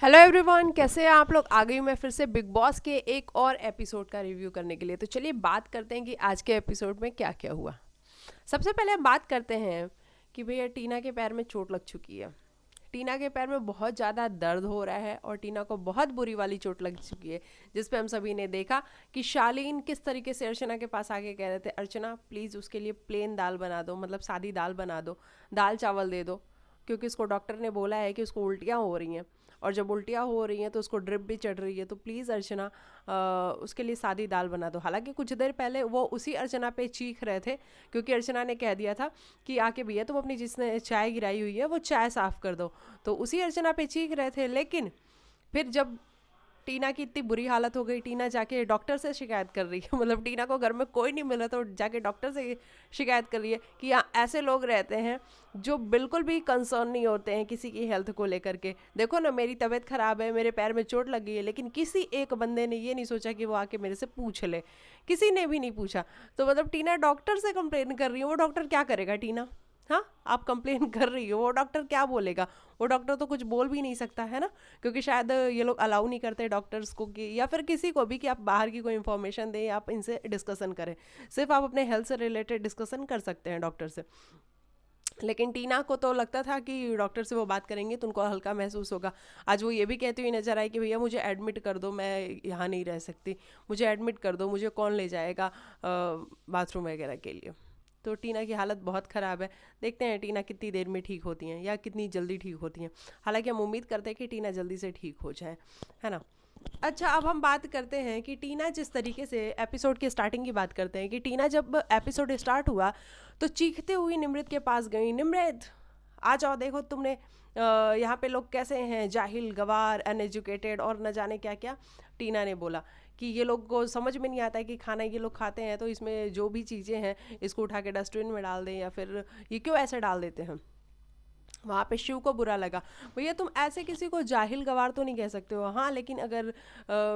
Hello everyone, कैसे हैं आप लोग। आ गई हूँ मैं फिर से बिग बॉस के एक और एपिसोड का रिव्यू करने के लिए। तो चलिए बात करते हैं कि आज के एपिसोड में क्या क्या हुआ। सबसे पहले हम बात करते हैं कि भैया टीना के पैर में चोट लग चुकी है। टीना के पैर में बहुत ज़्यादा दर्द हो रहा है और टीना को बहुत बुरी वाली चोट लग चुकी है, जिस पे हम सभी ने देखा कि शालीन किस तरीके से अर्चना के पास आके कह रहे थे, अर्चना प्लीज़ उसके लिए प्लेन दाल बना दो, मतलब सादी दाल बना दो, दाल चावल दे दो, क्योंकि उसको डॉक्टर ने बोला है कि उसको उल्टियाँ हो रही हैं और जब उल्टियाँ हो रही हैं तो उसको ड्रिप भी चढ़ रही है। तो प्लीज़ अर्चना उसके लिए सादी दाल बना दो। हालांकि कुछ देर पहले वो उसी अर्चना पे चीख रहे थे, क्योंकि अर्चना ने कह दिया था कि आके भैया तुम अपनी जिसने चाय गिराई हुई है वो चाय साफ़ कर दो। तो उसी अर्चना पे चीख रहे थे। लेकिन फिर जब टीना की इतनी बुरी हालत हो गई, टीना जाके डॉक्टर से शिकायत कर रही है मतलब टीना को घर में कोई नहीं मिला तो जाके डॉक्टर से शिकायत कर रही है कि यहाँ ऐसे लोग रहते हैं जो बिल्कुल भी कंसर्न नहीं होते हैं किसी की हेल्थ को लेकर के। देखो ना, मेरी तबीयत ख़राब है, मेरे पैर में चोट लगी है, लेकिन किसी एक बंदे ने ये नहीं सोचा कि वो आके मेरे से पूछ ले। किसी ने भी नहीं पूछा। तो मतलब टीना डॉक्टर से कंप्लेन कर रही है। वो डॉक्टर क्या करेगा टीना? हाँ, आप कंप्लेन कर रही हो, वो डॉक्टर क्या बोलेगा? वो डॉक्टर तो कुछ बोल भी नहीं सकता है ना, क्योंकि शायद ये लोग अलाउ नहीं करते डॉक्टर्स को कि या फिर किसी को भी कि आप बाहर की कोई इन्फॉर्मेशन दें, आप इनसे डिस्कशन करें। सिर्फ आप अपने हेल्थ से रिलेटेड डिस्कशन कर सकते हैं डॉक्टर से। लेकिन टीना को तो लगता था कि डॉक्टर से वो बात करेंगे तो उनको हल्का महसूस होगा। आज वो ये भी कहती हुई नजर आई कि भैया मुझे एडमिट कर दो, मैं यहाँ नहीं रह सकती, मुझे एडमिट कर दो, मुझे कौन ले जाएगा बाथरूम वगैरह के लिए। तो टीना की हालत बहुत ख़राब है। देखते हैं टीना कितनी देर में ठीक होती हैं या कितनी जल्दी ठीक होती हैं। हालांकि हम उम्मीद करते हैं कि टीना जल्दी से ठीक हो जाए, है ना। अच्छा, अब हम बात करते हैं कि टीना जिस तरीके से एपिसोड की स्टार्टिंग की बात करते हैं कि टीना जब एपिसोड स्टार्ट हुआ तो चीखते हुई निमृत के पास गई। निमृत, आ जाओ, देखो तुमने यहाँ पे लोग कैसे हैं, जाहिल, गवार, अनएजुकेटेड और न जाने क्या क्या। टीना ने बोला कि ये लोग को समझ में नहीं आता है कि खाना ये लोग खाते हैं तो इसमें जो भी चीज़ें हैं इसको उठा के डस्टबिन में डाल दें, या फिर ये क्यों ऐसे डाल देते हैं। वहाँ पे शिव को बुरा लगा। भैया तुम ऐसे किसी को जाहिल गवार तो नहीं कह सकते हो। हाँ, लेकिन अगर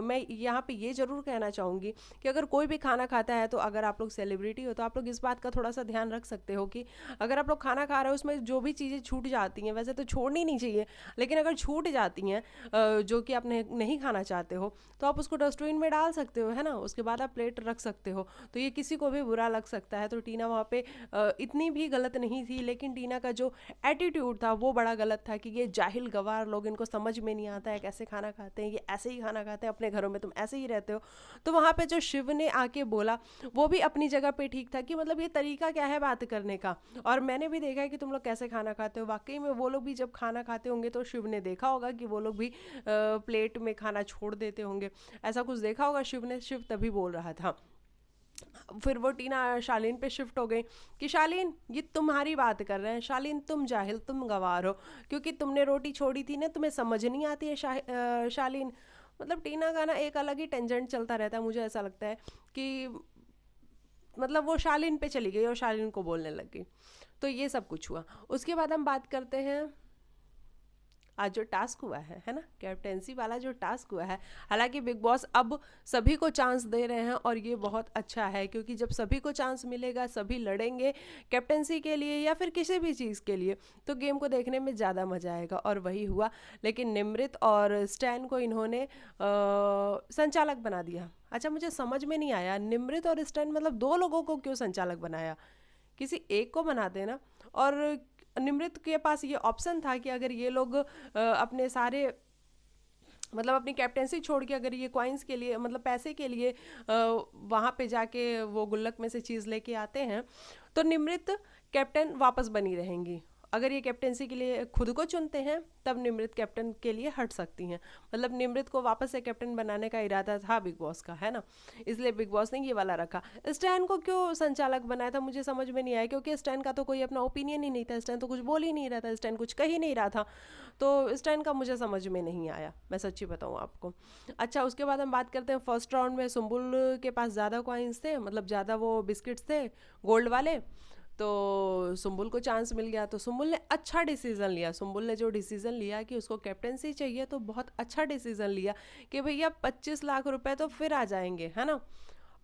मैं यहाँ पे ये ज़रूर कहना चाहूँगी कि अगर कोई भी खाना खाता है तो अगर आप लोग सेलिब्रिटी हो तो आप लोग इस बात का थोड़ा सा ध्यान रख सकते हो कि अगर आप लोग खाना खा रहे हो उसमें जो भी चीज़ें छूट जाती हैं, वैसे तो छोड़नी नहीं चाहिए, लेकिन अगर छूट जाती हैं जो कि आप नहीं खाना चाहते हो तो आप उसको डस्टबिन में डाल सकते हो, है ना। उसके बाद आप प्लेट रख सकते हो। तो ये किसी को भी बुरा लग सकता है। तो टीना वहाँ पे इतनी भी गलत नहीं थी, लेकिन टीना का जो एटीट्यूड था वो बड़ा गलत था कि ये जाहिल गवार लोग, इनको समझ में नहीं आता है कैसे खाना खाते हैं, ये ऐसे ही खाना खाते हैं, अपने घरों में तुम ऐसे ही रहते हो। तो वहाँ पे जो शिव ने आके बोला वो भी अपनी जगह पे ठीक था कि मतलब ये तरीका क्या है बात करने का। और मैंने भी देखा है कि तुम लोग कैसे खाना खाते हो। वाकई में वो लोग भी जब खाना खाते होंगे तो शिव ने देखा होगा कि वो लोग भी प्लेट में खाना छोड़ देते होंगे। ऐसा कुछ देखा होगा शिव ने। शिव तभी बोल रहा था। फिर वो टीना शालीन पे शिफ्ट हो गई कि शालीन ये तुम्हारी बात कर रहे हैं, शालीन तुम जाहिल, तुम गवार हो, क्योंकि तुमने रोटी छोड़ी थी ना, तुम्हें समझ नहीं आती है शालीन। मतलब टीना का ना एक अलग ही टेंजेंट चलता रहता है। मुझे ऐसा लगता है कि मतलब वो शालीन पे चली गई और शालीन को बोलने लग गई। तो ये सब कुछ हुआ। उसके बाद हम बात करते हैं आज जो टास्क हुआ है ना, कैप्टेंसी वाला जो टास्क हुआ है। हालांकि बिग बॉस अब सभी को चांस दे रहे हैं और ये बहुत अच्छा है, क्योंकि जब सभी को चांस मिलेगा, सभी लड़ेंगे कैप्टेंसी के लिए या फिर किसी भी चीज़ के लिए, तो गेम को देखने में ज़्यादा मजा आएगा। और वही हुआ। लेकिन निमृत और स्टैन को इन्होंने संचालक बना दिया। अच्छा, मुझे समझ में नहीं आया निमृत और स्टैन, मतलब दो लोगों को क्यों संचालक बनाया? किसी एक को बनाते ना। और निमृत के पास ये ऑप्शन था कि अगर ये लोग अपने सारे मतलब अपनी कैप्टेंसी छोड़ के अगर ये कॉइन्स के लिए, मतलब पैसे के लिए वहाँ पे जाके वो गुल्लक में से चीज़ लेके आते हैं, तो निमृत कैप्टन वापस बनी रहेंगी। अगर ये कैप्टेंसी के लिए खुद को चुनते हैं तब निमृत कैप्टन के लिए हट सकती हैं। मतलब निमृत को वापस से कैप्टन बनाने का इरादा था बिग बॉस का, है ना। इसलिए बिग बॉस ने ये वाला रखा। स्टैन को क्यों संचालक बनाया था मुझे समझ में नहीं आया, क्योंकि स्टैन का तो कोई अपना ओपिनियन ही नहीं था। स्टैन तो कुछ बोल ही नहीं रहा था, स्टैन कुछ कह ही नहीं रहा था। तो स्टैन का मुझे समझ में नहीं आया, मैं सच्ची बताऊँ आपको। अच्छा, उसके बाद हम बात करते हैं फर्स्ट राउंड में सुम्बुल के पास ज़्यादा कॉइन्स थे, मतलब ज़्यादा वो बिस्किट्स थे गोल्ड वाले। तो सुम्बुल को चांस मिल गया। तो सुम्बुल ने अच्छा डिसीजन लिया। सुम्बुल ने जो डिसीजन लिया कि उसको कैप्टेंसी चाहिए, तो बहुत अच्छा डिसीजन लिया कि भैया 25 लाख रुपए तो फिर आ जाएंगे, है ना।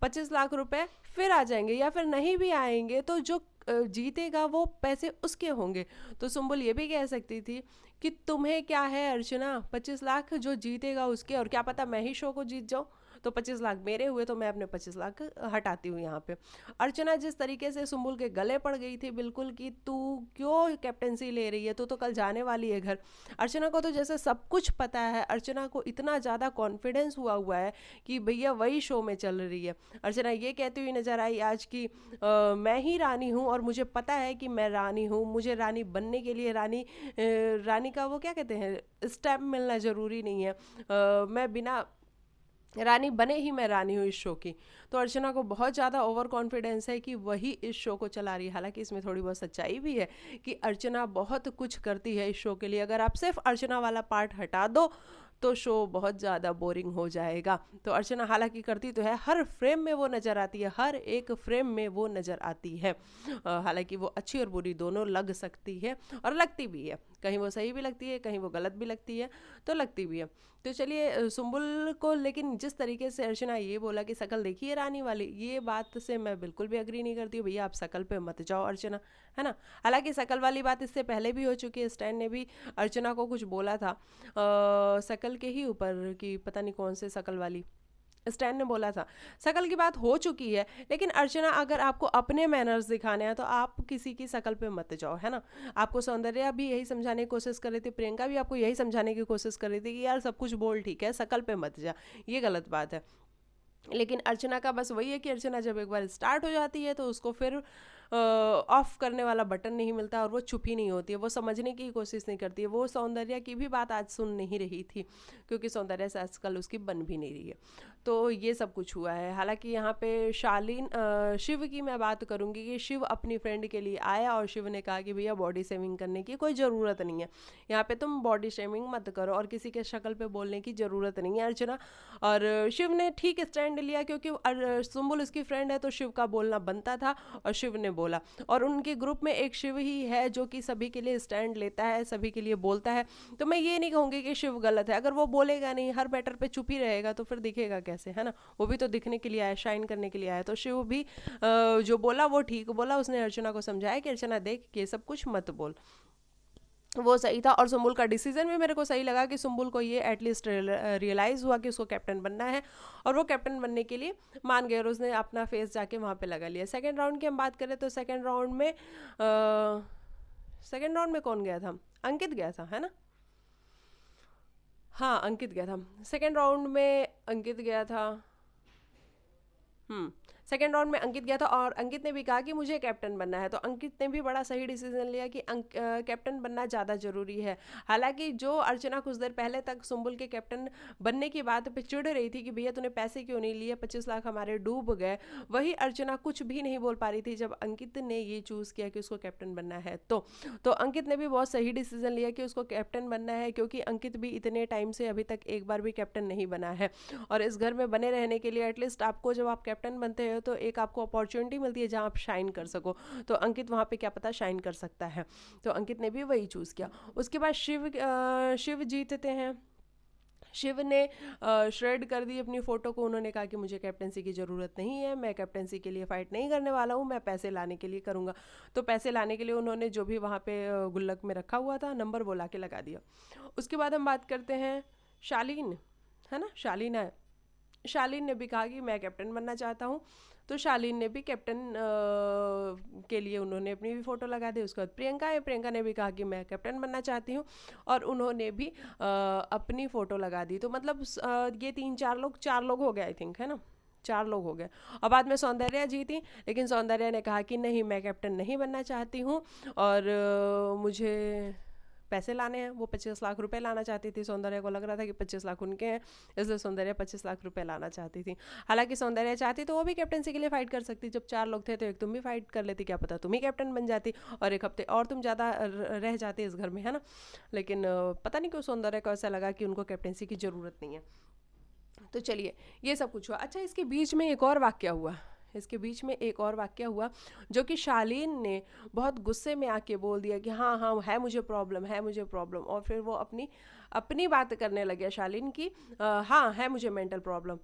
25 लाख रुपए फिर आ जाएंगे, या फिर नहीं भी आएंगे तो जो जीतेगा वो पैसे उसके होंगे। तो सुम्बुल ये भी कह सकती थी कि तुम्हें क्या है अर्चना, 25 लाख जो जीतेगा उसके, और क्या पता मैं ही शो को जीत जाऊं, तो 25 लाख मेरे हुए, तो मैं अपने 25 लाख हटाती हूँ यहाँ पे। अर्चना जिस तरीके से सुम्बुल के गले पड़ गई थी बिल्कुल, कि तू क्यों कैप्टेंसी ले रही है, तू तो कल जाने वाली है घर। अर्चना को तो जैसे सब कुछ पता है, अर्चना को इतना ज़्यादा कॉन्फिडेंस हुआ है कि भैया वही शो में चल रही है। अर्चना ये कहती हुई नजर आई आज कि मैं ही रानी हूँ और मुझे पता है कि मैं रानी हूँ, मुझे रानी बनने के लिए रानी का वो क्या कहते हैं स्टैम्प मिलना ज़रूरी नहीं है, मैं बिना रानी बने ही मैं रानी हूँ इस शो की। तो अर्चना को बहुत ज़्यादा ओवर कॉन्फिडेंस है कि वही इस शो को चला रही है। हालांकि इसमें थोड़ी बहुत सच्चाई भी है कि अर्चना बहुत कुछ करती है इस शो के लिए, अगर आप सिर्फ अर्चना वाला पार्ट हटा दो तो शो बहुत ज़्यादा बोरिंग हो जाएगा। तो अर्चना हालांकि करती तो है, हर फ्रेम में वो नज़र आती है, हर एक फ्रेम में वो नज़र आती है। हालांकि वो अच्छी और बुरी दोनों लग सकती है और लगती भी है, कहीं वो सही भी लगती है, कहीं वो गलत भी लगती है, तो लगती भी है। तो चलिए सुम्बुल को, लेकिन जिस तरीके से अर्चना ये बोला कि शकल देखिए रानी वाली, ये बात से मैं बिल्कुल भी अग्री नहीं करती हूँ। भैया आप शकल पे मत जाओ अर्चना, है ना। हालांकि शकल वाली बात इससे पहले भी हो चुकी है, स्टैन ने भी अर्चना को कुछ बोला था शकल के ही ऊपर, कि पता नहीं कौन से शकल वाली, स्टैन ने बोला था। शकल की बात हो चुकी है, लेकिन अर्चना अगर आपको अपने मैनर्स दिखाने हैं तो आप किसी की शकल पे मत जाओ, है ना। आपको सौंदर्या भी यही समझाने की कोशिश कर रही थी, प्रियंका भी आपको यही समझाने की कोशिश कर रही थी कि यार सब कुछ बोल ठीक है, शकल पे मत जा, ये गलत बात है। लेकिन अर्चना का बस वही है कि अर्चना जब एक बार स्टार्ट हो जाती है तो उसको फिर ऑफ करने वाला बटन नहीं मिलता, और वो चुप ही नहीं होती है, वो समझने की कोशिश नहीं करती है। वो सौंदर्या की भी बात आज सुन नहीं रही थी, क्योंकि सौंदर्या से आजकल उसकी बन भी नहीं रही है। तो ये सब कुछ हुआ है। हालांकि यहाँ पे शालीन शिव की मैं बात करूँगी कि शिव अपनी फ्रेंड के लिए आया और शिव ने कहा कि भैया बॉडी शेमिंग करने की कोई ज़रूरत नहीं है, यहाँ पे तुम बॉडी शेमिंग मत करो और किसी के शक्ल पे बोलने की ज़रूरत नहीं है अर्चना। और शिव ने ठीक स्टैंड लिया, क्योंकि सुम्बुल उसकी फ्रेंड है तो शिव का बोलना बनता था, और शिव ने बोला। और उनके ग्रुप में एक शिव ही है जो कि सभी के लिए स्टैंड लेता है, सभी के लिए बोलता है। तो मैं ये नहीं कहूँगी कि शिव गलत है, अगर वो बोलेगा नहीं, हर मैटर पे चुप ही रहेगा, तो फिर दिखेगा कैसे, है ना। वो भी तो दिखने के लिए आया, शाइन करने के लिए आया। तो शिव भी जो बोला वो ठीक बोला, उसने अर्चना को समझाया कि अर्चना देख ये सब कुछ मत बोल, वो सही था। और सुम्बुल का डिसीजन भी मेरे को सही लगा कि सुम्बुल को ये एटलीस्ट रियलाइज़ हुआ कि उसको कैप्टन बनना है, और वो कैप्टन बनने के लिए मान गए और उसने अपना फेस जाके वहाँ पे लगा लिया। सेकंड राउंड की हम बात करें तो सेकंड राउंड में कौन गया था, अंकित गया था, है ना। हाँ अंकित गया था सेकंड राउंड में, अंकित गया था। सेकेंड राउंड में अंकित गया था, और अंकित ने भी कहा कि मुझे कैप्टन बनना है। तो अंकित ने भी बड़ा सही डिसीजन लिया कि कैप्टन बनना ज़्यादा ज़रूरी है। हालांकि जो अर्चना कुछ देर पहले तक सुम्बुल के कैप्टन बनने की बात पे चिढ़ रही थी कि भैया तूने पैसे क्यों नहीं लिए, 25 लाख हमारे डूब गए, वही अर्चना कुछ भी नहीं बोल पा रही थी जब अंकित ने ये चूज़ किया कि उसको कैप्टन बनना है। तो अंकित ने भी बहुत सही डिसीजन लिया कि उसको कैप्टन बनना है, क्योंकि अंकित भी इतने टाइम से अभी तक एक बार भी कैप्टन नहीं बना है, और इस घर में बने रहने के लिए एटलीस्ट आपको, जब आप कैप्टन बनते हो तो एक आपको अपॉर्चुनिटी मिलती है जहां आप शाइन कर सको। तो अंकित वहां पे क्या पता शाइन कर सकता है, तो अंकित ने भी वही चूज़ किया। उसके बाद शिव जीतते हैं। शिव ने श्रेड कर दी अपनी फ़ोटो को, उन्होंने कहा कि मुझे कैप्टनसी की ज़रूरत नहीं है, मैं कैप्टनसी के लिए फ़ाइट नहीं करने वाला हूँ, मैं पैसे लाने के लिए करूँगा। तो पैसे लाने के लिए उन्होंने जो भी वहाँ पे गुल्लक में रखा हुआ था नंबर, वो ला के लगा दिया। उसके बाद हम बात करते हैं शालीन, है ना, शालीन है। शालीन ने भी कहा कि मैं कैप्टन बनना चाहता हूँ, तो शालीन ने भी कैप्टन के लिए उन्होंने अपनी भी फ़ोटो लगा दी। उसके बाद प्रियंका है, प्रियंका ने भी कहा कि मैं कैप्टन बनना चाहती हूँ, और उन्होंने भी अपनी फ़ोटो लगा दी। तो मतलब ये चार लोग हो गए आई थिंक, है ना, 4 लोग हो गए। और बाद में सौंदर्या जीती, लेकिन सौंदर्या ने कहा कि नहीं मैं कैप्टन नहीं बनना चाहती हूँ, और मुझे पैसे लाने हैं। वो 25 लाख रुपए लाना चाहती थी, सौंदर्या को लग रहा था कि 25 लाख उनके हैं, इसलिए सौंदर्या 25 लाख रुपए लाना चाहती थी। हालांकि सौंदर्या चाहती तो वो भी कैप्टनसी के लिए फाइट कर सकती, जब 4 लोग थे तो एक तुम भी फाइट कर लेती, क्या पता तुम ही कैप्टन बन जाती और एक हफ्ते और तुम ज़्यादा रह जाते इस घर में, है ना। लेकिन पता नहीं क्यों सौंदर्या को ऐसा लगा कि उनको कैप्टनसी की ज़रूरत नहीं है। तो चलिए ये सब कुछ हुआ। अच्छा इसके बीच में एक और वाक्य हुआ, जो कि शालीन ने बहुत गुस्से में आके बोल दिया कि हाँ हाँ है मुझे प्रॉब्लम, और फिर वो अपनी बात करने लगे शालीन की, हाँ है मुझे मेंटल प्रॉब्लम।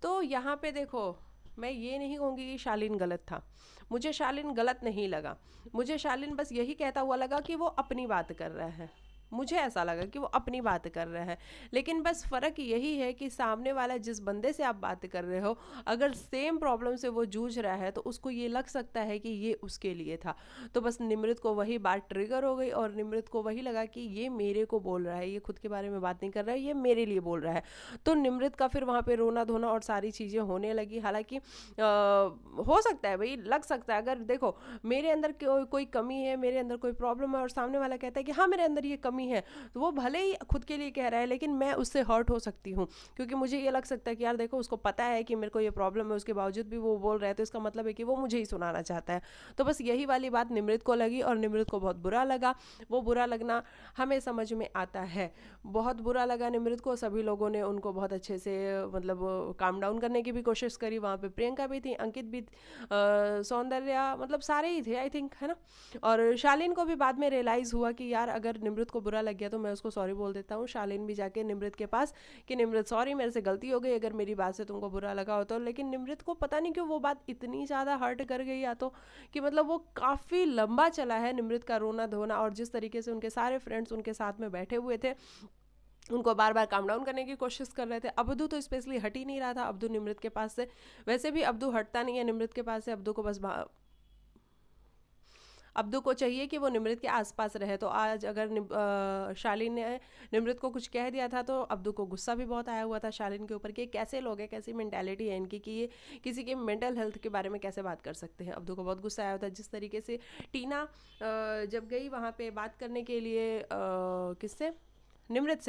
तो यहाँ पे देखो मैं ये नहीं कहूँगी कि शालीन गलत था, मुझे शालीन गलत नहीं लगा, मुझे शालीन बस यही कहता हुआ लगा कि वो अपनी बात कर रहा है, मुझे ऐसा लगा कि वो अपनी बात कर रहा है। लेकिन बस फ़र्क यही है कि सामने वाला जिस बंदे से आप बात कर रहे हो, अगर सेम प्रॉब्लम से वो जूझ रहा है तो उसको ये लग सकता है कि ये उसके लिए था। तो बस निमृत को वही बात ट्रिगर हो गई और निमृत को वही लगा कि ये मेरे को बोल रहा है, ये खुद के बारे में बात नहीं कर रहा है, ये मेरे लिए बोल रहा है। तो निमृत का फिर वहाँ पे रोना धोना और सारी चीज़ें होने लगी। हालांकि हो सकता है भाई, लग सकता है, अगर देखो मेरे अंदर कोई कमी है, मेरे अंदर कोई प्रॉब्लम है और सामने वाला कहता है कि हाँ मेरे अंदर ये कमी है, तो वो भले ही खुद के लिए कह रहा है लेकिन मैं उससे हर्ट हो सकती हूँ, क्योंकि मुझे ये लग सकता है कि यार देखो उसको पता है कि मेरे को ये प्रॉब्लम है, उसके बावजूद भी वो बोल रहा है, तो इसका मतलब है कि वो मुझे ही सुनाना चाहता है। तो बस यही वाली बात निमृत को लगी और निमृत को बहुत बुरा लगा। वो बुरा लगना हमें समझ में आता है, बहुत बुरा लगा निमृत को। सभी लोगों ने उनको बहुत अच्छे से मतलब काम डाउन करने की भी कोशिश करी। वहाँ पे प्रियंका भी थी, अंकित भी, सौंदर्या, मतलब सारे ही थे आई थिंक, है ना। और शालीन को भी बाद में रियलाइज़ हुआ कि यार अगर निमृत को बुरा लग गया तो मैं उसको सॉरी बोल देता हूँ। शालीन भी जाके निमृत के पास कि निमृत सॉरी, मेरे से गलती हो गई अगर मेरी बात से तुमको बुरा लगा हो तो। लेकिन निमृत को पता नहीं क्यों वो बात इतनी ज़्यादा हर्ट कर गई, या तो कि मतलब वो काफ़ी लंबा चला है निमृत का रोना धोना, और जिस तरीके से उनके सारे फ्रेंड्स उनके साथ में बैठे हुए थे, उनको बार बार काम डाउन करने की कोशिश कर रहे थे। अब्दू तो स्पेशली हट ही नहीं रहा था अब्दू निमृत के पास से। वैसे भी अब्दू हटता नहीं है निमृत के पास से, अब्दू को बस अब्दू को चाहिए कि वो निमृत के आसपास रहे। तो आज अगर शालीन ने निमृत को कुछ कह दिया था तो अब्दू को गुस्सा भी बहुत आया हुआ था शालीन के ऊपर कि कैसे लोग हैं, कैसी मेंटालिटी है इनकी कि ये किसी के मेंटल हेल्थ के बारे में कैसे बात कर सकते हैं। अब्दू को बहुत गुस्सा आया हुआ था। जिस तरीके से टीना जब गई वहाँ पे बात करने के लिए, किससे, निमृत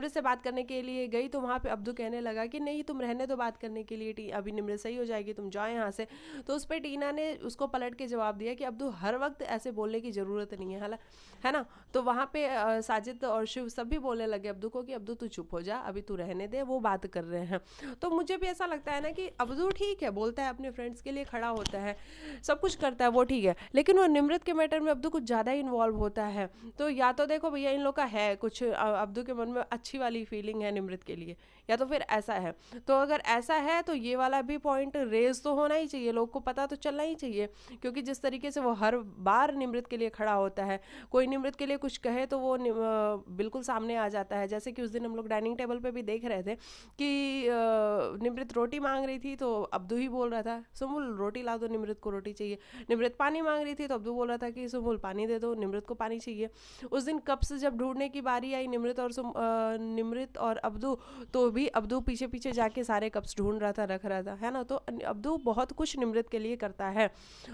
से बात करने के लिए गई, तो वहाँ पे अब्दू कहने लगा कि नहीं तुम रहने दो बात करने के लिए, अभी निमृत सही हो जाएगी, तुम जाओ यहाँ से। तो उस पर टीना ने उसको पलट के जवाब दिया कि अब्दू हर वक्त ऐसे बोलने की ज़रूरत नहीं है, है ना। तो वहाँ पे साजिद और शिव सब भी बोलने लगे अब्दू को कि अब्दू तू चुप हो जा, अभी तू रहने दे, वो बात कर रहे हैं। तो मुझे भी ऐसा लगता है ना कि अब्दू ठीक है, बोलता है अपने फ्रेंड्स के लिए खड़ा होता है, सब कुछ करता है, वो ठीक है, लेकिन वो निमृत के मैटर में अब्दू कुछ ज़्यादा ही इन्वॉल्व होता है। तो या तो देखो भैया इन लोग का है कुछ, अब्दू के मन में अच्छी वाली फीलिंग है निमृत के लिए, या तो फिर ऐसा है। तो अगर ऐसा है तो ये वाला भी पॉइंट रेज तो होना ही चाहिए, लोग को पता तो चलना ही चाहिए, क्योंकि जिस तरीके से वो हर बार निमृत के लिए खड़ा होता है, कोई निमृत के लिए कुछ कहे तो वो बिल्कुल सामने आ जाता है। जैसे कि उस दिन हम लोग डाइनिंग टेबल पे भी देख रहे थे कि निमृत रोटी मांग रही थी तो अब्दू ही बोल रहा था सुमुल रोटी ला दो, निमृत को रोटी चाहिए। निमृत पानी मांग रही थी तो अब्दू बोल रहा था कि सुमुल पानी दे दो, निमृत को पानी चाहिए। उस दिन कप्स जब ढूंढने की बारी आई निमृत और अब्दू, तो भी अब्दू पीछे पीछे जाके सारे कप्स ढूंढ रहा था, रख रहा था, है ना। तो अब्दू बहुत कुछ निमृत के लिए करता है।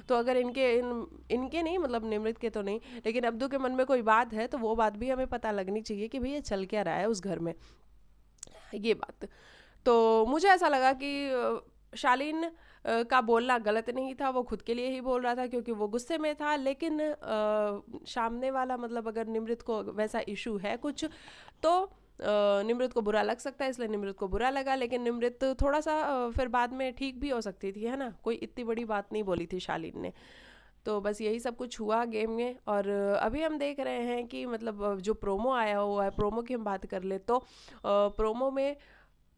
तो अगर इनके नहीं, मतलब निमृत के तो नहीं, लेकिन अब्दू के मन में कोई बात है तो वो बात भी हमें पता लगनी चाहिए कि भैया चल क्या रहा है उस घर में, ये बात। तो मुझे ऐसा लगा कि शालीन का बोलना गलत नहीं था, वो खुद के लिए ही बोल रहा था क्योंकि वो गुस्से में था। लेकिन सामने वाला, मतलब अगर निमृत को वैसा इशू है कुछ तो निमृत को बुरा लग सकता है, इसलिए निमृत को बुरा लगा। लेकिन निमृत थोड़ा सा फिर बाद में ठीक भी हो सकती थी, है ना, कोई इतनी बड़ी बात नहीं बोली थी शालीन ने। तो बस यही सब कुछ हुआ गेम में। और अभी हम देख रहे हैं कि मतलब जो प्रोमो आया हुआ है, प्रोमो की हम बात कर ले तो प्रोमो में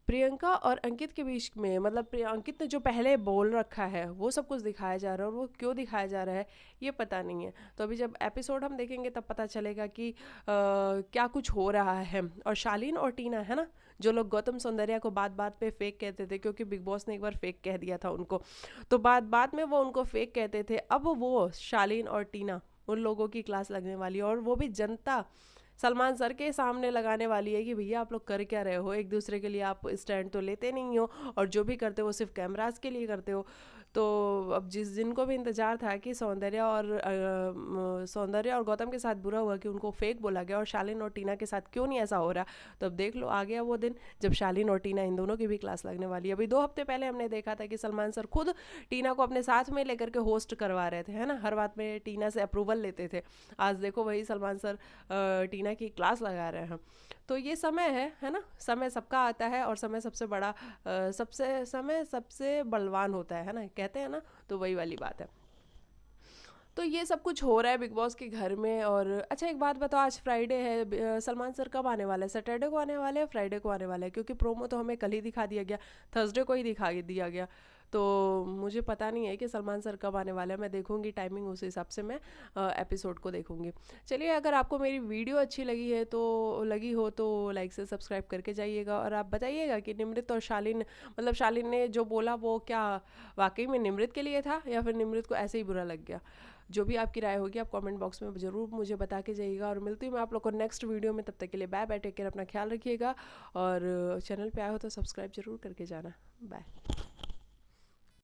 प्रियंका और अंकित के बीच में, मतलब अंकित ने जो पहले बोल रखा है वो सब कुछ दिखाया जा रहा है, और वो क्यों दिखाया जा रहा है ये पता नहीं है। तो अभी जब एपिसोड हम देखेंगे तब पता चलेगा कि क्या कुछ हो रहा है। और शालीन और टीना, है ना, जो लोग गौतम सौंदर्या को बात बात पे फेक कहते थे, क्योंकि बिग बॉस ने एक बार फेक कह दिया था उनको, तो बात बात में वो उनको फेक कहते थे, अब वो शालीन और टीना उन लोगों की क्लास लगने वाली है। और वो भी जनता सलमान सर के सामने लगाने वाली है कि भैया आप लोग कर क्या रहे हो, एक दूसरे के लिए आप स्टैंड तो लेते नहीं हो, और जो भी करते हो सिर्फ कैमरास के लिए करते हो। तो अब जिस दिन को भी इंतजार था कि सौंदर्या और गौतम के साथ बुरा हुआ कि उनको फेक बोला गया, और शालीन और टीना के साथ क्यों नहीं ऐसा हो रहा, तो अब देख लो आ गया वो दिन जब शालीन और टीना इन दोनों की भी क्लास लगने वाली है। अभी 2 हफ्ते पहले हमने देखा था कि सलमान सर खुद टीना को अपने साथ में लेकर के होस्ट करवा रहे थे, है ना, हर बात में टीना से अप्रूवल लेते थे। आज देखो वही सलमान सर टीना की क्लास लगा रहे हैं। तो ये समय है ना, समय सबका आता है, और समय सबसे बड़ा समय सबसे बलवान होता है ना, कहते हैं ना, तो वही वाली बात है। तो ये सब कुछ हो रहा है बिग बॉस के घर में। और अच्छा एक बात बताओ, आज फ्राइडे है, सलमान सर कब आने वाला है, सैटरडे को आने वाले हैं, फ्राइडे को आने वाला है? क्योंकि प्रोमो तो हमें कल ही दिखा दिया गया, थर्सडे को ही दिखा दिया गया। तो मुझे पता नहीं है कि सलमान सर कब आने वाला है। मैं देखूंगी टाइमिंग, उस हिसाब से मैं एपिसोड को देखूंगी। चलिए, अगर आपको मेरी वीडियो अच्छी लगी हो तो लाइक से सब्सक्राइब करके जाइएगा, और आप बताइएगा कि निमृत और शालीन, मतलब शालीन ने जो बोला वो क्या वाकई में निमृत के लिए था या फिर निमृत को ऐसे ही बुरा लग गया। जो भी आपकी राय होगी आप कमेंट बॉक्स में ज़रूर मुझे बता के जाइएगा, और मिलती हूँ मैं आप लोग को नेक्स्ट वीडियो में। तब तक के लिए बाय बाय, टेक केयर, अपना ख्याल रखिएगा, और चैनल पे आए हो तो सब्सक्राइब जरूर करके जाना। बाय।